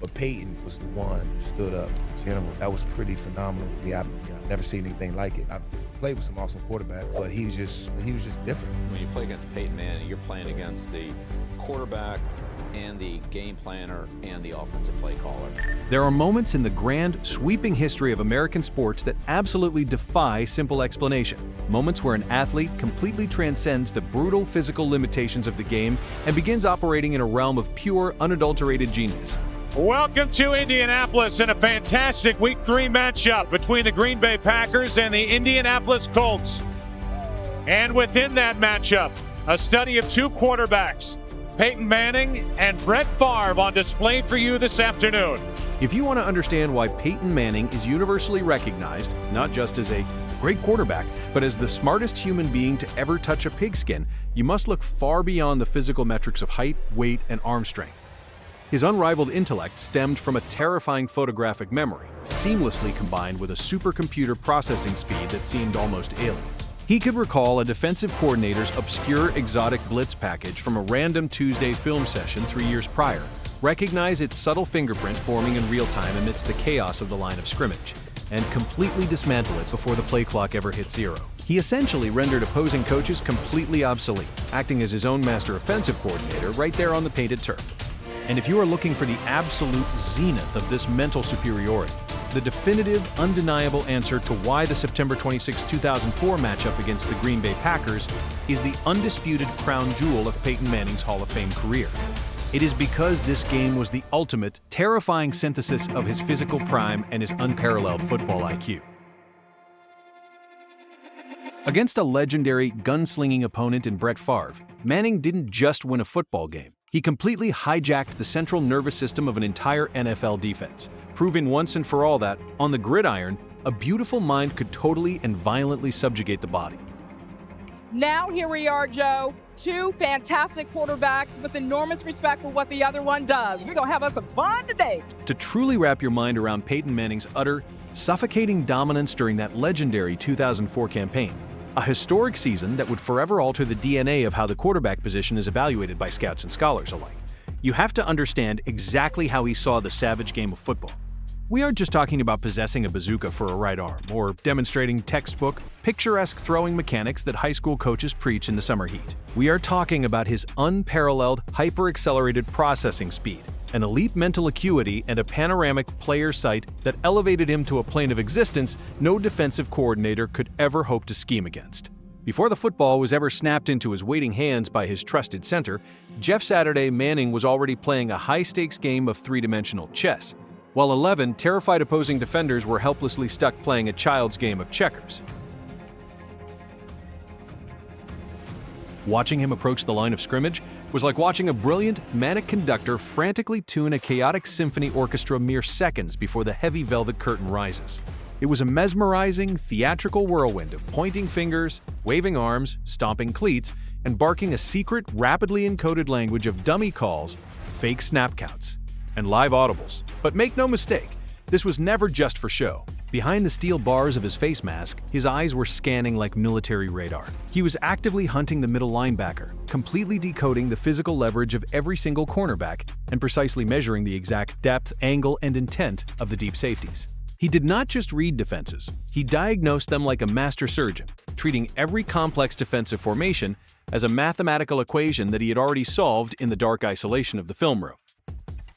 But Peyton was the one who stood up in general. That was pretty phenomenal to me. I've never seen anything like it. I've played with some awesome quarterbacks, but he was just different. When you play against Peyton Manning, you're playing against the quarterback and the game planner and the offensive play caller. There are moments in the grand, sweeping history of American sports that absolutely defy simple explanation. Moments where an athlete completely transcends the brutal physical limitations of the game and begins operating in a realm of pure, unadulterated genius. Welcome to Indianapolis in a fantastic Week 3 matchup between the Green Bay Packers and the Indianapolis Colts. And within that matchup, a study of two quarterbacks, Peyton Manning and Brett Favre, on display for you this afternoon. If you want to understand why Peyton Manning is universally recognized, not just as a great quarterback, but as the smartest human being to ever touch a pigskin, you must look far beyond the physical metrics of height, weight, and arm strength. His unrivaled intellect stemmed from a terrifying photographic memory, seamlessly combined with a supercomputer processing speed that seemed almost alien. He could recall a defensive coordinator's obscure exotic blitz package from a random Tuesday film session 3 years prior, recognize its subtle fingerprint forming in real time amidst the chaos of the line of scrimmage, and completely dismantle it before the play clock ever hit zero. He essentially rendered opposing coaches completely obsolete, acting as his own master offensive coordinator right there on the painted turf. And if you are looking for the absolute zenith of this mental superiority, the definitive, undeniable answer to why the September 26, 2004 matchup against the Green Bay Packers is the undisputed crown jewel of Peyton Manning's Hall of Fame career. It is because this game was the ultimate, terrifying synthesis of his physical prime and his unparalleled football IQ. Against a legendary, gunslinging opponent in Brett Favre, Manning didn't just win a football game. He completely hijacked the central nervous system of an entire NFL defense, proving once and for all that, on the gridiron, a beautiful mind could totally and violently subjugate the body. Now here we are, Joe. Two fantastic quarterbacks with enormous respect for what the other one does. We're going to have us some fun today. To truly wrap your mind around Peyton Manning's utter, suffocating dominance during that legendary 2004 campaign, a historic season that would forever alter the DNA of how the quarterback position is evaluated by scouts and scholars alike, you have to understand exactly how he saw the savage game of football. We aren't just talking about possessing a bazooka for a right arm or demonstrating textbook, picturesque throwing mechanics that high school coaches preach in the summer heat. We are talking about his unparalleled, hyper-accelerated processing speed, an elite mental acuity, and a panoramic player sight that elevated him to a plane of existence no defensive coordinator could ever hope to scheme against. Before the football was ever snapped into his waiting hands by his trusted center, Jeff Saturday Manning was already playing a high-stakes game of three-dimensional chess, while 11 terrified opposing defenders were helplessly stuck playing a child's game of checkers. Watching him approach the line of scrimmage was like watching a brilliant, manic conductor frantically tune a chaotic symphony orchestra mere seconds before the heavy velvet curtain rises. It was a mesmerizing, theatrical whirlwind of pointing fingers, waving arms, stomping cleats, and barking a secret, rapidly encoded language of dummy calls, fake snap counts, and live audibles. But make no mistake, this was never just for show. Behind the steel bars of his face mask, his eyes were scanning like military radar. He was actively hunting the middle linebacker, completely decoding the physical leverage of every single cornerback, and precisely measuring the exact depth, angle, and intent of the deep safeties. He did not just read defenses, he diagnosed them like a master surgeon, treating every complex defensive formation as a mathematical equation that he had already solved in the dark isolation of the film room.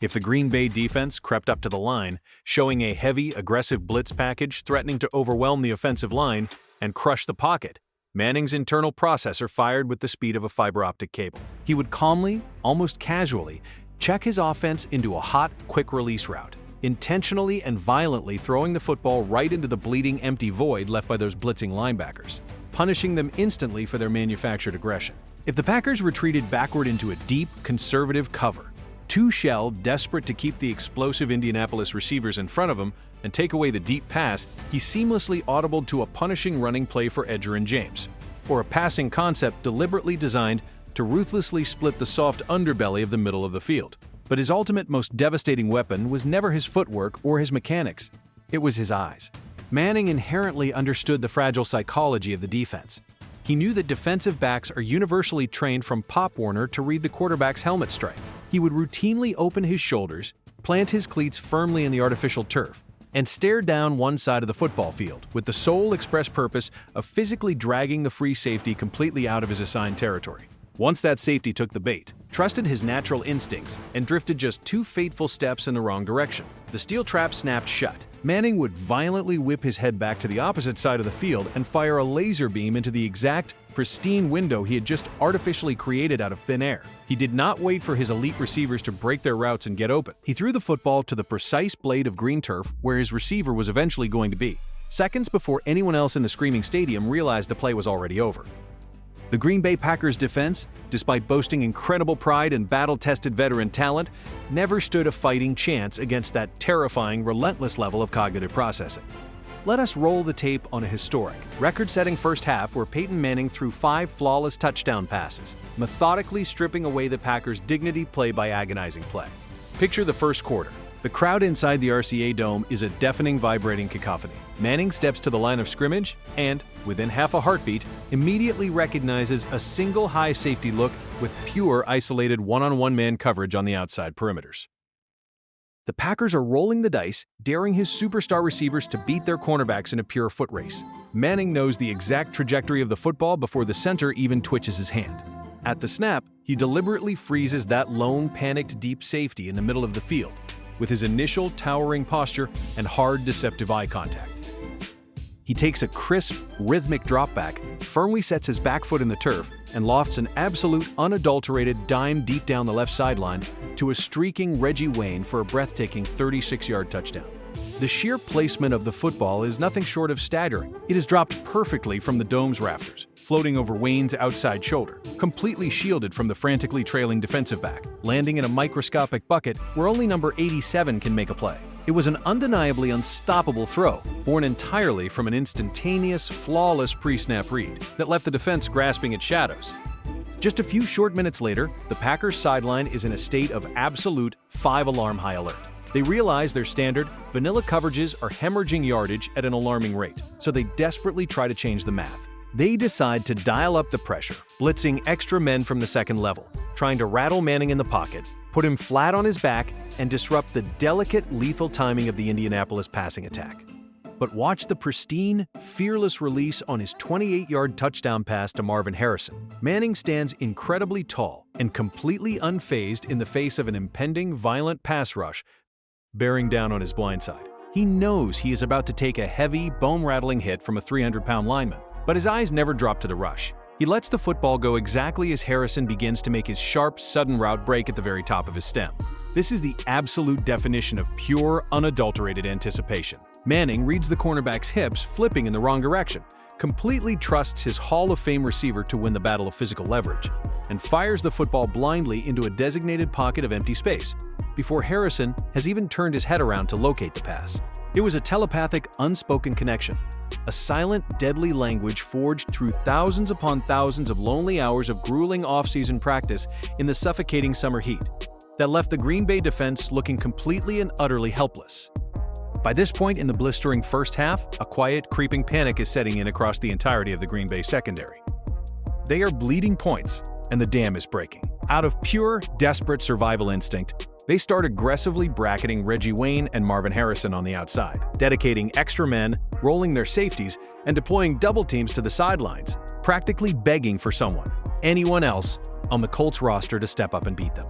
If the Green Bay defense crept up to the line, showing a heavy, aggressive blitz package threatening to overwhelm the offensive line and crush the pocket, Manning's internal processor fired with the speed of a fiber optic cable. He would calmly, almost casually, check his offense into a hot, quick-release route, intentionally and violently throwing the football right into the bleeding, empty void left by those blitzing linebackers, punishing them instantly for their manufactured aggression. If the Packers retreated backward into a deep, conservative cover, two-shell, desperate to keep the explosive Indianapolis receivers in front of him and take away the deep pass, he seamlessly audibled to a punishing running play for Edger and James, or a passing concept deliberately designed to ruthlessly split the soft underbelly of the middle of the field. But his ultimate, most devastating weapon was never his footwork or his mechanics. It was his eyes. Manning inherently understood the fragile psychology of the defense. He knew that defensive backs are universally trained from Pop Warner to read the quarterback's helmet stripe. He would routinely open his shoulders, plant his cleats firmly in the artificial turf, and stare down one side of the football field with the sole express purpose of physically dragging the free safety completely out of his assigned territory. Once that safety took the bait, trusted his natural instincts, and drifted just 2 fateful steps in the wrong direction, the steel trap snapped shut. Manning would violently whip his head back to the opposite side of the field and fire a laser beam into the exact, pristine window he had just artificially created out of thin air. He did not wait for his elite receivers to break their routes and get open. He threw the football to the precise blade of green turf where his receiver was eventually going to be, seconds before anyone else in the screaming stadium realized the play was already over. The Green Bay Packers defense, despite boasting incredible pride and battle-tested veteran talent, never stood a fighting chance against that terrifying, relentless level of cognitive processing. Let us roll the tape on a historic, record-setting first half where Peyton Manning threw 5 flawless touchdown passes, methodically stripping away the Packers' dignity play by agonizing play. Picture the first quarter. The crowd inside the RCA Dome is a deafening, vibrating cacophony. Manning steps to the line of scrimmage and, within half a heartbeat, immediately recognizes a single high safety look with pure isolated one-on-one man coverage on the outside perimeters. The Packers are rolling the dice, daring his superstar receivers to beat their cornerbacks in a pure foot race. Manning knows the exact trajectory of the football before the center even twitches his hand. At the snap, he deliberately freezes that lone, panicked deep safety in the middle of the field, with his initial towering posture and hard, deceptive eye contact. He takes a crisp, rhythmic dropback, firmly sets his back foot in the turf, and lofts an absolute, unadulterated dime deep down the left sideline to a streaking Reggie Wayne for a breathtaking 36-yard touchdown. The sheer placement of the football is nothing short of staggering. It is dropped perfectly from the dome's rafters, floating over Wayne's outside shoulder, completely shielded from the frantically trailing defensive back, landing in a microscopic bucket where only number 87 can make a play. It was an undeniably unstoppable throw, born entirely from an instantaneous, flawless pre-snap read that left the defense grasping at shadows. Just a few short minutes later, the Packers' sideline is in a state of absolute 5-alarm high alert. They realize their standard, vanilla coverages are hemorrhaging yardage at an alarming rate, so they desperately try to change the math. They decide to dial up the pressure, blitzing extra men from the second level, trying to rattle Manning in the pocket, put him flat on his back, and disrupt the delicate, lethal timing of the Indianapolis passing attack. But watch the pristine, fearless release on his 28-yard touchdown pass to Marvin Harrison. Manning stands incredibly tall and completely unfazed in the face of an impending, violent pass rush bearing down on his blind side. He knows he is about to take a heavy, bone-rattling hit from a 300-pound lineman, but his eyes never drop to the rush. He lets the football go exactly as Harrison begins to make his sharp, sudden route break at the very top of his stem. This is the absolute definition of pure, unadulterated anticipation. Manning reads the cornerback's hips flipping in the wrong direction, completely trusts his Hall of Fame receiver to win the battle of physical leverage, and fires the football blindly into a designated pocket of empty space, before Harrison has even turned his head around to locate the pass. It was a telepathic, unspoken connection, a silent, deadly language forged through thousands upon thousands of lonely hours of grueling off-season practice in the suffocating summer heat, that left the Green Bay defense looking completely and utterly helpless. By this point in the blistering first half, a quiet, creeping panic is setting in across the entirety of the Green Bay secondary. They are bleeding points, and the dam is breaking. Out of pure, desperate survival instinct, they start aggressively bracketing Reggie Wayne and Marvin Harrison on the outside, dedicating extra men, rolling their safeties, and deploying double teams to the sidelines, practically begging for someone, anyone else, on the Colts roster to step up and beat them.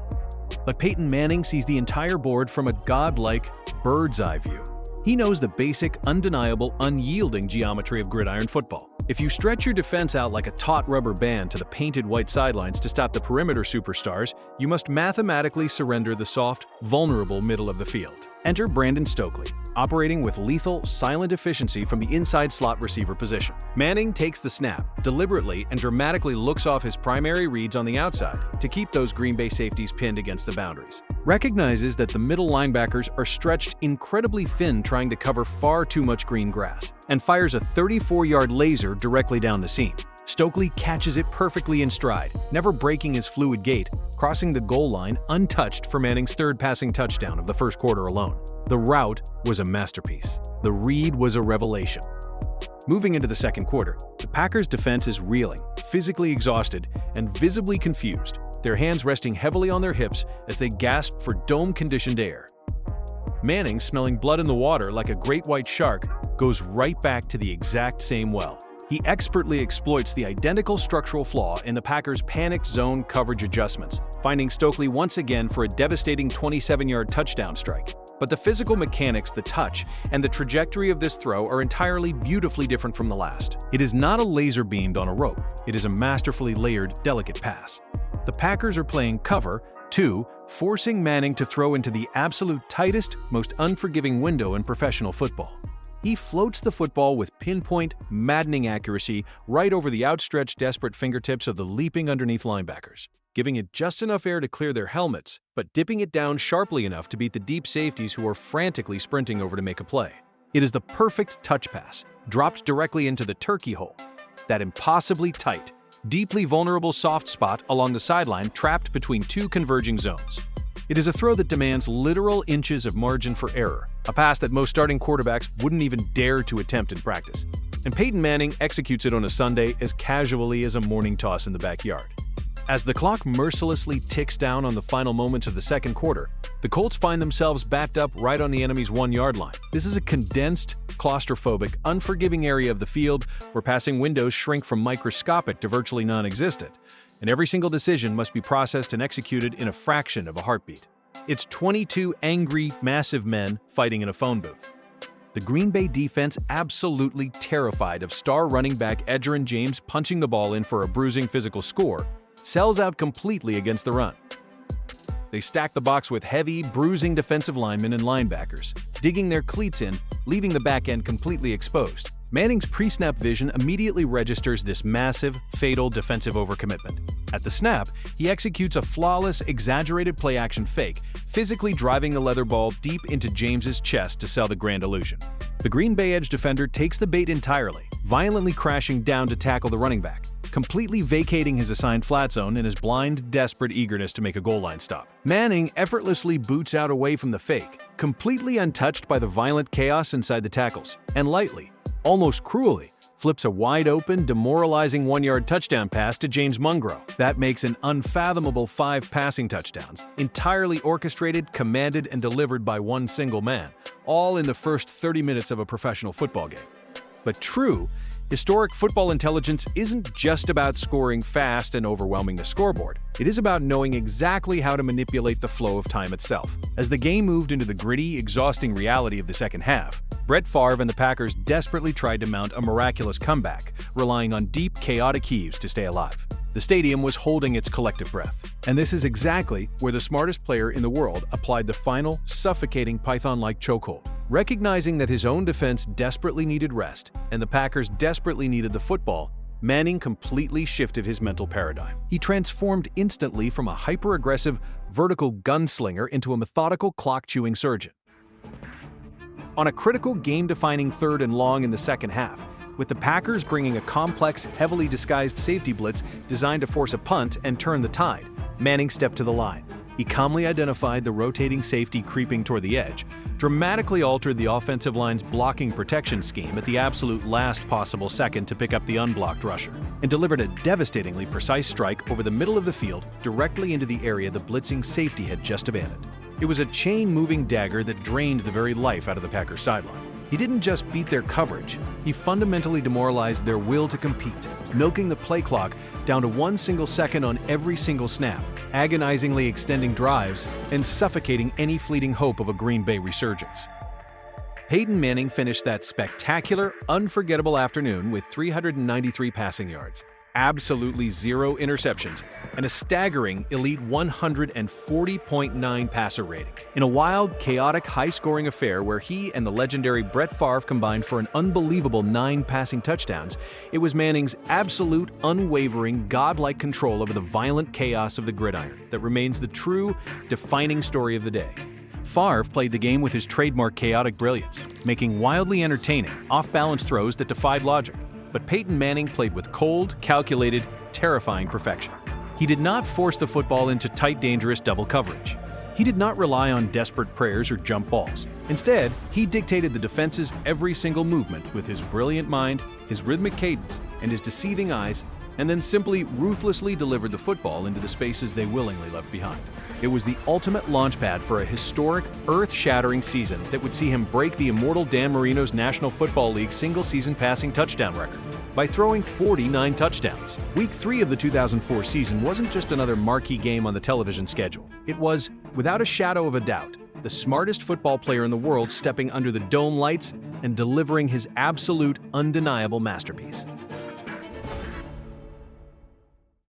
But Peyton Manning sees the entire board from a godlike, bird's-eye view. He knows the basic, undeniable, unyielding geometry of gridiron football. If you stretch your defense out like a taut rubber band to the painted white sidelines to stop the perimeter superstars, you must mathematically surrender the soft, vulnerable middle of the field. Enter Brandon Stokley, operating with lethal, silent efficiency from the inside slot receiver position. Manning takes the snap, deliberately and dramatically looks off his primary reads on the outside to keep those Green Bay safeties pinned against the boundaries. Recognizes that the middle linebackers are stretched incredibly thin trying to cover far too much green grass, and fires a 34-yard laser directly down the seam. Stokley catches it perfectly in stride, never breaking his fluid gait, crossing the goal line untouched for Manning's third passing touchdown of the first quarter alone. The route was a masterpiece. The read was a revelation. Moving into the second quarter, the Packers' defense is reeling, physically exhausted, and visibly confused, their hands resting heavily on their hips as they gasp for dome-conditioned air. Manning, smelling blood in the water like a great white shark, goes right back to the exact same well. He expertly exploits the identical structural flaw in the Packers' panicked zone coverage adjustments, finding Stokley once again for a devastating 27-yard touchdown strike. But the physical mechanics, the touch, and the trajectory of this throw are entirely beautifully different from the last. It is not a laser beamed on a rope. It is a masterfully layered, delicate pass. The Packers are playing cover, too, forcing Manning to throw into the absolute tightest, most unforgiving window in professional football. He floats the football with pinpoint, maddening accuracy right over the outstretched, desperate fingertips of the leaping underneath linebackers, giving it just enough air to clear their helmets, but dipping it down sharply enough to beat the deep safeties who are frantically sprinting over to make a play. It is the perfect touch pass, dropped directly into the turkey hole, that impossibly tight, deeply vulnerable soft spot along the sideline trapped between two converging zones. It is a throw that demands literal inches of margin for error, a pass that most starting quarterbacks wouldn't even dare to attempt in practice. And Peyton Manning executes it on a Sunday as casually as a morning toss in the backyard. As the clock mercilessly ticks down on the final moments of the second quarter, the Colts find themselves backed up right on the enemy's 1-yard line. This is a condensed, claustrophobic, unforgiving area of the field where passing windows shrink from microscopic to virtually non-existent, and every single decision must be processed and executed in a fraction of a heartbeat. It's 22 angry, massive men fighting in a phone booth. The Green Bay defense, absolutely terrified of star running back Edgerrin James punching the ball in for a bruising physical score, sells out completely against the run. They stack the box with heavy, bruising defensive linemen and linebackers, digging their cleats in, leaving the back end completely exposed. Manning's pre-snap vision immediately registers this massive, fatal defensive overcommitment. At the snap, he executes a flawless, exaggerated play-action fake, physically driving the leather ball deep into James's chest to sell the grand illusion. The Green Bay edge defender takes the bait entirely, violently crashing down to tackle the running back, completely vacating his assigned flat zone in his blind, desperate eagerness to make a goal line stop. Manning effortlessly boots out away from the fake, completely untouched by the violent chaos inside the tackles, and lightly, almost cruelly, flips a wide-open, demoralizing 1-yard touchdown pass to James Monroe. That makes an unfathomable 5 passing touchdowns, entirely orchestrated, commanded, and delivered by one single man, all in the first 30 minutes of a professional football game. But true, historic football intelligence isn't just about scoring fast and overwhelming the scoreboard. It is about knowing exactly how to manipulate the flow of time itself. As the game moved into the gritty, exhausting reality of the second half, Brett Favre and the Packers desperately tried to mount a miraculous comeback, relying on deep, chaotic heaves to stay alive. The stadium was holding its collective breath. And this is exactly where the smartest player in the world applied the final, suffocating python-like chokehold. Recognizing that his own defense desperately needed rest, and the Packers desperately needed the football, Manning completely shifted his mental paradigm. He transformed instantly from a hyper-aggressive, vertical gunslinger into a methodical, clock-chewing surgeon. On a critical game-defining 3rd and long in the second half, with the Packers bringing a complex, heavily disguised safety blitz designed to force a punt and turn the tide, Manning stepped to the line. He calmly identified the rotating safety creeping toward the edge, dramatically altered the offensive line's blocking protection scheme at the absolute last possible second to pick up the unblocked rusher, and delivered a devastatingly precise strike over the middle of the field directly into the area the blitzing safety had just abandoned. It was a chain-moving dagger that drained the very life out of the Packers' sideline. He didn't just beat their coverage, he fundamentally demoralized their will to compete, milking the play clock down to 1 single second on every single snap, agonizingly extending drives, and suffocating any fleeting hope of a Green Bay resurgence. Peyton Manning finished that spectacular, unforgettable afternoon with 393 passing yards, absolutely 0 interceptions, and a staggering elite 140.9 passer rating. In a wild, chaotic, high-scoring affair where he and the legendary Brett Favre combined for an unbelievable 9 passing touchdowns, it was Manning's absolute, unwavering, godlike control over the violent chaos of the gridiron that remains the true, defining story of the day. Favre played the game with his trademark chaotic brilliance, making wildly entertaining, off-balance throws that defied logic. But Peyton Manning played with cold, calculated, terrifying perfection. He did not force the football into tight, dangerous double coverage. He did not rely on desperate prayers or jump balls. Instead, he dictated the defense's every single movement with his brilliant mind, his rhythmic cadence, and his deceiving eyes, and then simply ruthlessly delivered the football into the spaces they willingly left behind. It was the ultimate launchpad for a historic, earth-shattering season that would see him break the immortal Dan Marino's National Football League single-season passing touchdown record by throwing 49 touchdowns. Week 3 of the 2004 season wasn't just another marquee game on the television schedule. It was, without a shadow of a doubt, the smartest football player in the world stepping under the dome lights and delivering his absolute, undeniable masterpiece.